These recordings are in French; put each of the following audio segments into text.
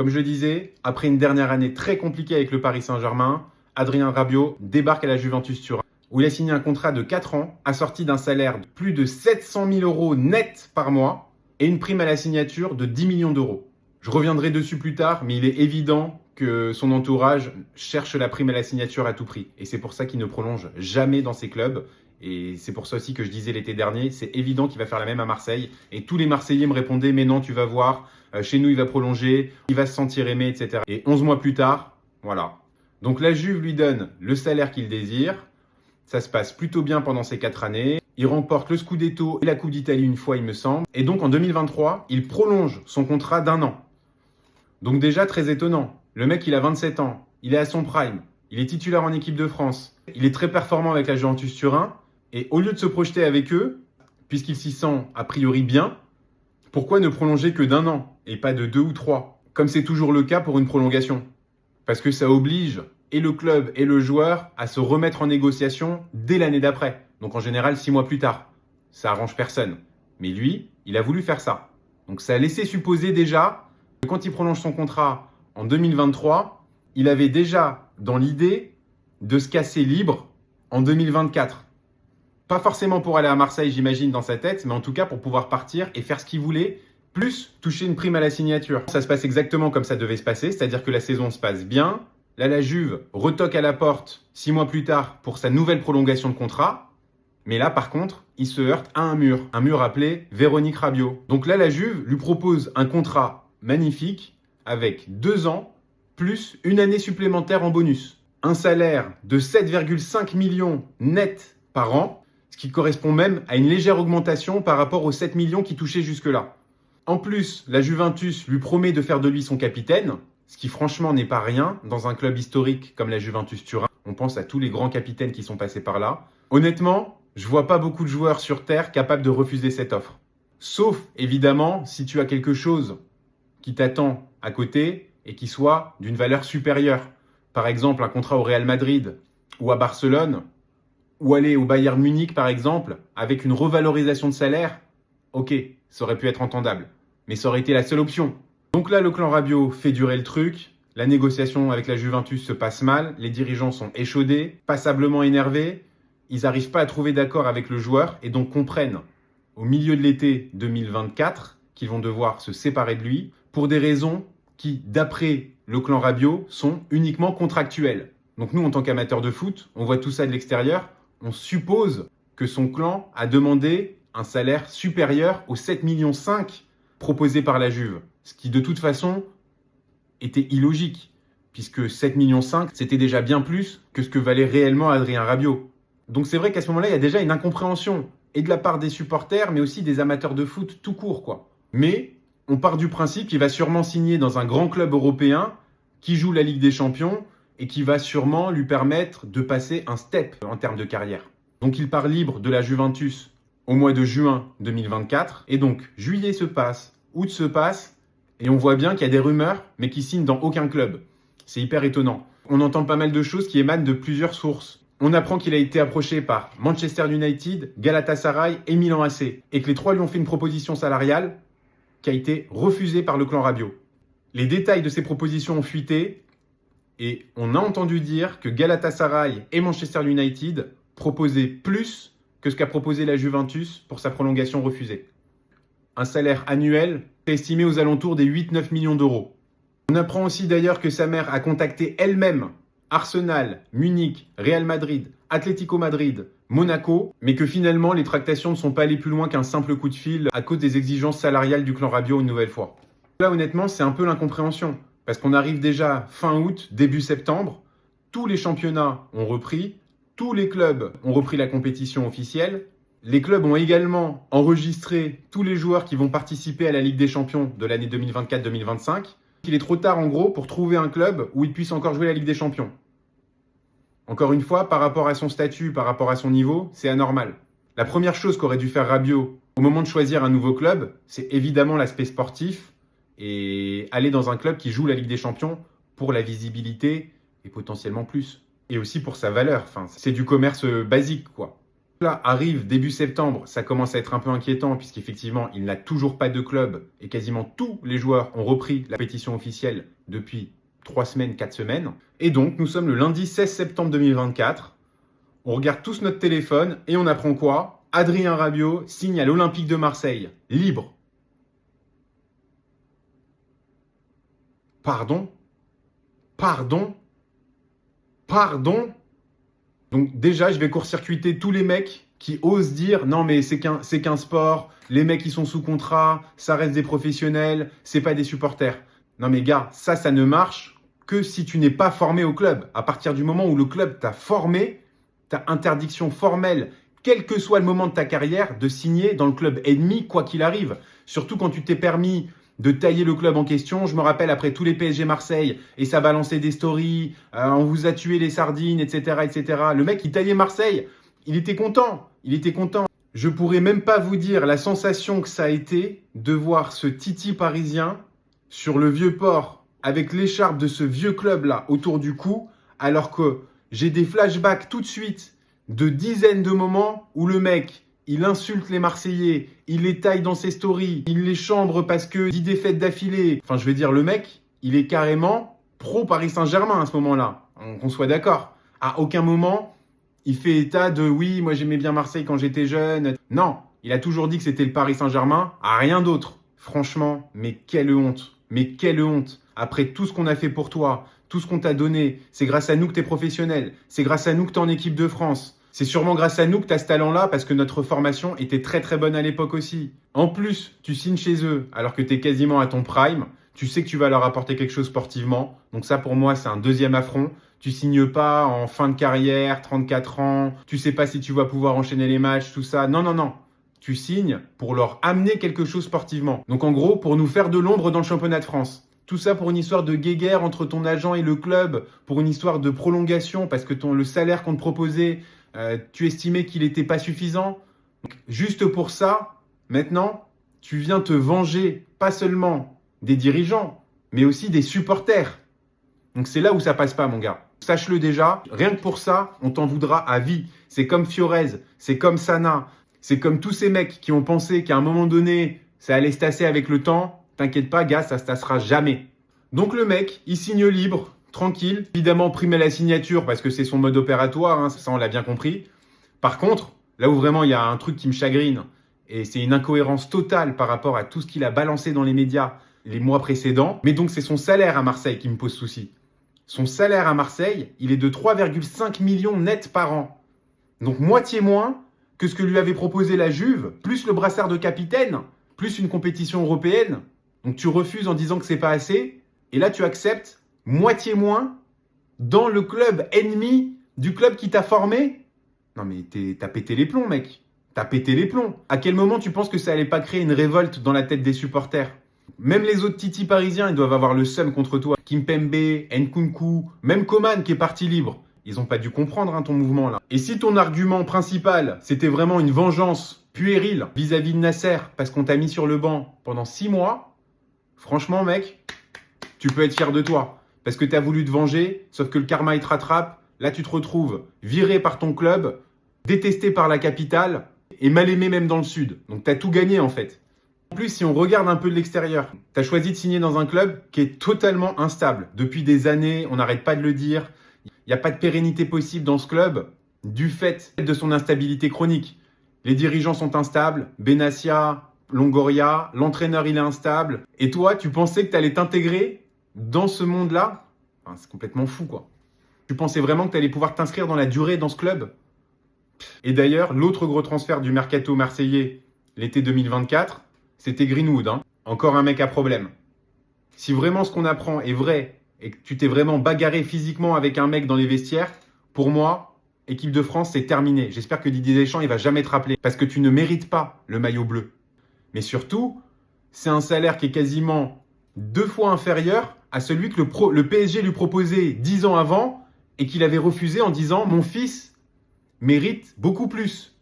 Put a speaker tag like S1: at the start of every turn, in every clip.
S1: Comme je le disais, après une dernière année très compliquée avec le Paris Saint-Germain, Adrien Rabiot débarque à la Juventus Turin, où il a signé un contrat de 4 ans, assorti d'un salaire de plus de 700 000 euros net par mois et une prime à la signature de 10 millions d'euros. Je reviendrai dessus plus tard, mais il est évident que son entourage cherche la prime à la signature à tout prix. Et c'est pour ça qu'il ne prolonge jamais dans ses clubs. Et c'est pour ça aussi que je disais l'été dernier, c'est évident qu'il va faire la même à Marseille. Et tous les Marseillais me répondaient, mais non, tu vas voir, chez nous il va prolonger, il va se sentir aimé, etc. Et 11 mois plus tard, voilà. Donc la Juve lui donne le salaire qu'il désire. Ça se passe plutôt bien pendant ces 4 années. Il remporte le Scudetto et la Coupe d'Italie une fois, il me semble. Et donc en 2023, il prolonge son contrat d'1 an. Donc déjà très étonnant. Le mec, il a 27 ans, il est à son prime, il est titulaire en équipe de France, il est très performant avec la Juventus Turin. Et au lieu de se projeter avec eux, puisqu'il s'y sent a priori bien, pourquoi ne prolonger que d'1 an et pas de 2 ou 3, comme c'est toujours le cas pour une prolongation? Parce que ça oblige et le club et le joueur à se remettre en négociation dès l'année d'après. Donc en général 6 mois plus tard. Ça arrange personne. Mais lui, il a voulu faire ça. Donc ça a laissé supposer déjà que quand il prolonge son contrat en 2023, il avait déjà dans l'idée de se casser libre en 2024. Pas forcément pour aller à Marseille, j'imagine, dans sa tête, mais en tout cas pour pouvoir partir et faire ce qu'il voulait, plus toucher une prime à la signature. Ça se passe exactement comme ça devait se passer, c'est-à-dire que la saison se passe bien. Là, la Juve retoque à la porte 6 mois plus tard pour sa nouvelle prolongation de contrat. Mais là, par contre, il se heurte à un mur appelé Véronique Rabiot. Donc là, la Juve lui propose un contrat magnifique avec 2 ans plus une année supplémentaire en bonus. Un salaire de 7,5 millions net par an, ce qui correspond même à une légère augmentation par rapport aux 7 millions qu'il touchait jusque-là. En plus, la Juventus lui promet de faire de lui son capitaine, ce qui franchement n'est pas rien dans un club historique comme la Juventus Turin. On pense à tous les grands capitaines qui sont passés par là. Honnêtement, je vois pas beaucoup de joueurs sur Terre capables de refuser cette offre. Sauf, évidemment, si tu as quelque chose qui t'attend à côté et qui soit d'une valeur supérieure. Par exemple, un contrat au Real Madrid ou à Barcelone, ou aller au Bayern Munich, par exemple, avec une revalorisation de salaire. Ok, ça aurait pu être entendable, mais ça aurait été la seule option. Donc là, le clan Rabiot fait durer le truc. La négociation avec la Juventus se passe mal. Les dirigeants sont échaudés, passablement énervés. Ils n'arrivent pas à trouver d'accord avec le joueur et donc comprennent au milieu de l'été 2024 qu'ils vont devoir se séparer de lui pour des raisons qui, d'après le clan Rabiot, sont uniquement contractuelles. Donc nous, en tant qu'amateurs de foot, on voit tout ça de l'extérieur. On suppose que son clan a demandé un salaire supérieur aux 7,5 millions proposés par la Juve. Ce qui, de toute façon, était illogique, puisque 7,5 millions, c'était déjà bien plus que ce que valait réellement Adrien Rabiot. Donc c'est vrai qu'à ce moment-là, il y a déjà une incompréhension, et de la part des supporters, mais aussi des amateurs de foot tout court, quoi. Mais on part du principe qu'il va sûrement signer dans un grand club européen qui joue la Ligue des Champions et qui va sûrement lui permettre de passer un step en termes de carrière. Donc il part libre de la Juventus au mois de juin 2024. Et donc juillet se passe, août se passe, et on voit bien qu'il y a des rumeurs, mais qui signent dans aucun club. C'est hyper étonnant. On entend pas mal de choses qui émanent de plusieurs sources. On apprend qu'il a été approché par Manchester United, Galatasaray et Milan AC, et que les trois lui ont fait une proposition salariale qui a été refusée par le clan Rabiot. Les détails de ces propositions ont fuité, et on a entendu dire que Galatasaray et Manchester United proposaient plus que ce qu'a proposé la Juventus pour sa prolongation refusée. Un salaire annuel estimé aux alentours des 8-9 millions d'euros. On apprend aussi d'ailleurs que sa mère a contacté elle-même Arsenal, Munich, Real Madrid, Atlético Madrid, Monaco, mais que finalement les tractations ne sont pas allées plus loin qu'un simple coup de fil à cause des exigences salariales du clan Rabiot une nouvelle fois. Là honnêtement c'est un peu l'incompréhension, parce qu'on arrive déjà fin août, début septembre, tous les championnats ont repris, tous les clubs ont repris la compétition officielle, les clubs ont également enregistré tous les joueurs qui vont participer à la Ligue des Champions de l'année 2024-2025. Il est trop tard en gros pour trouver un club où il puisse encore jouer la Ligue des Champions. Encore une fois, par rapport à son statut, par rapport à son niveau, c'est anormal. La première chose qu'aurait dû faire Rabiot au moment de choisir un nouveau club, c'est évidemment l'aspect sportif et aller dans un club qui joue la Ligue des Champions pour la visibilité et potentiellement plus. Et aussi pour sa valeur. Enfin, c'est du commerce basique, quoi. Là, arrive début septembre, ça commence à être un peu inquiétant puisqu'effectivement, il n'a toujours pas de club et quasiment tous les joueurs ont repris la pétition officielle depuis 3 semaines, 4 semaines. Et donc, nous sommes le lundi 16 septembre 2024. On regarde tous notre téléphone et on apprend quoi? Adrien Rabiot signe à l'Olympique de Marseille, libre. Pardon? Donc déjà, je vais court-circuiter tous les mecs qui osent dire non mais c'est qu'un sport, les mecs ils sont sous contrat, ça reste des professionnels, c'est pas des supporters. Non mais gars, ça ne marche que si tu n'es pas formé au club. À partir du moment où le club t'a formé, t'as interdiction formelle, quel que soit le moment de ta carrière, de signer dans le club ennemi quoi qu'il arrive. Surtout quand tu t'es permis de tailler le club en question. Je me rappelle après tous les PSG Marseille et ça balançait des stories, on vous a tué les sardines, etc., etc. Le mec, il taillait Marseille, il était content. Je pourrais même pas vous dire la sensation que ça a été de voir ce Titi parisien sur le vieux port avec l'écharpe de ce vieux club-là autour du cou, alors que j'ai des flashbacks tout de suite de dizaines de moments où le mec, il insulte les Marseillais, il les taille dans ses stories, il les chambre parce que 10 défaites d'affilée. Enfin, je veux dire, le mec, il est carrément pro Paris Saint-Germain à ce moment-là. Qu'on soit d'accord. À aucun moment, il fait état de oui, moi j'aimais bien Marseille quand j'étais jeune. Non, il a toujours dit que c'était le Paris Saint-Germain, à rien d'autre. Franchement, mais quelle honte. Mais quelle honte. Après tout ce qu'on a fait pour toi, tout ce qu'on t'a donné, c'est grâce à nous que t'es professionnel. C'est grâce à nous que t'es en équipe de France. C'est sûrement grâce à nous que tu as ce talent-là parce que notre formation était très très bonne à l'époque aussi. En plus, tu signes chez eux alors que tu es quasiment à ton prime. Tu sais que tu vas leur apporter quelque chose sportivement. Donc ça pour moi c'est un deuxième affront. Tu signes pas en fin de carrière, 34 ans. Tu sais pas si tu vas pouvoir enchaîner les matchs, tout ça. Non. Tu signes pour leur amener quelque chose sportivement. Donc en gros pour nous faire de l'ombre dans le championnat de France. Tout ça pour une histoire de guéguerre entre ton agent et le club, pour une histoire de prolongation parce que le salaire qu'on te proposait, tu estimais qu'il n'était pas suffisant. Donc, juste pour ça, maintenant, tu viens te venger pas seulement des dirigeants, mais aussi des supporters. Donc c'est là où ça passe pas, mon gars. Sache-le déjà, rien que pour ça, on t'en voudra à vie. C'est comme Fiorez, c'est comme Sana, c'est comme tous ces mecs qui ont pensé qu'à un moment donné, ça allait se tasser avec le temps. T'inquiète pas, gars, ça se tassera jamais. Donc le mec, il signe libre, tranquille. Évidemment, primé la signature parce que c'est son mode opératoire, hein, ça on l'a bien compris. Par contre, là où vraiment il y a un truc qui me chagrine, et c'est une incohérence totale par rapport à tout ce qu'il a balancé dans les médias les mois précédents, mais donc c'est son salaire à Marseille qui me pose souci. Son salaire à Marseille, il est de 3,5 millions net par an. Donc moitié moins que ce que lui avait proposé la Juve, plus le brassard de capitaine, plus une compétition européenne. Donc tu refuses en disant que c'est pas assez, et là tu acceptes moitié moins dans le club ennemi du club qui t'a formé. Non mais t'as pété les plombs, mec. T'as pété les plombs. À quel moment tu penses que ça allait pas créer une révolte dans la tête des supporters? Même les autres titis parisiens, ils doivent avoir le seum contre toi. Kimpembe, Nkunku, même Coman qui est parti libre. Ils ont pas dû comprendre ton mouvement là. Et si ton argument principal, c'était vraiment une vengeance puérile vis-à-vis de Nasser parce qu'on t'a mis sur le banc pendant 6 mois, franchement, mec, tu peux être fier de toi. Parce que tu as voulu te venger, sauf que le karma, il te rattrape. Là, tu te retrouves viré par ton club, détesté par la capitale et mal aimé même dans le sud. Donc, tu as tout gagné, en fait. En plus, si on regarde un peu de l'extérieur, tu as choisi de signer dans un club qui est totalement instable. Depuis des années, on n'arrête pas de le dire. Il n'y a pas de pérennité possible dans ce club du fait de son instabilité chronique. Les dirigeants sont instables, Benassia, Longoria, l'entraîneur il est instable. Et toi, tu pensais que tu allais t'intégrer dans ce monde-là? Enfin, c'est complètement fou, quoi. Tu pensais vraiment que tu allais pouvoir t'inscrire dans la durée dans ce club? Et d'ailleurs, l'autre gros transfert du mercato marseillais l'été 2024, c'était Greenwood. Encore un mec à problème. Si vraiment ce qu'on apprend est vrai et que tu t'es vraiment bagarré physiquement avec un mec dans les vestiaires, pour moi, équipe de France, c'est terminé. J'espère que Didier Deschamps, il va jamais te rappeler parce que tu ne mérites pas le maillot bleu. Mais surtout, c'est un salaire qui est quasiment 2 fois inférieur à celui que le PSG lui proposait 10 ans avant et qu'il avait refusé en disant « Mon fils mérite beaucoup plus ».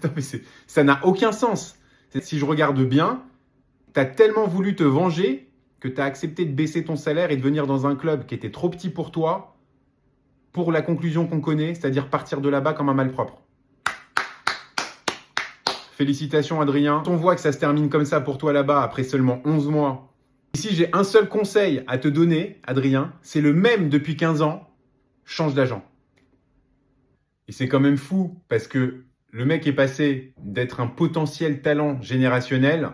S1: Non, mais ça n'a aucun sens. Si je regarde bien, tu as tellement voulu te venger que tu as accepté de baisser ton salaire et de venir dans un club qui était trop petit pour toi, pour la conclusion qu'on connaît, c'est-à-dire partir de là-bas comme un malpropre. Félicitations Adrien. On voit que ça se termine comme ça pour toi là-bas après seulement 11 mois. Et si j'ai un seul conseil à te donner, Adrien, c'est le même depuis 15 ans, change d'agent. Et c'est quand même fou parce que le mec est passé d'être un potentiel talent générationnel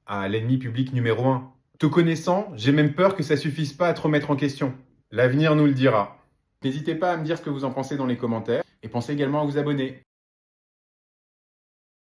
S1: à l'ennemi public numéro 1. Te connaissant, j'ai même peur que ça suffise pas à te remettre en question. L'avenir nous le dira. N'hésitez pas à me dire ce que vous en pensez dans les commentaires et pensez également à vous abonner.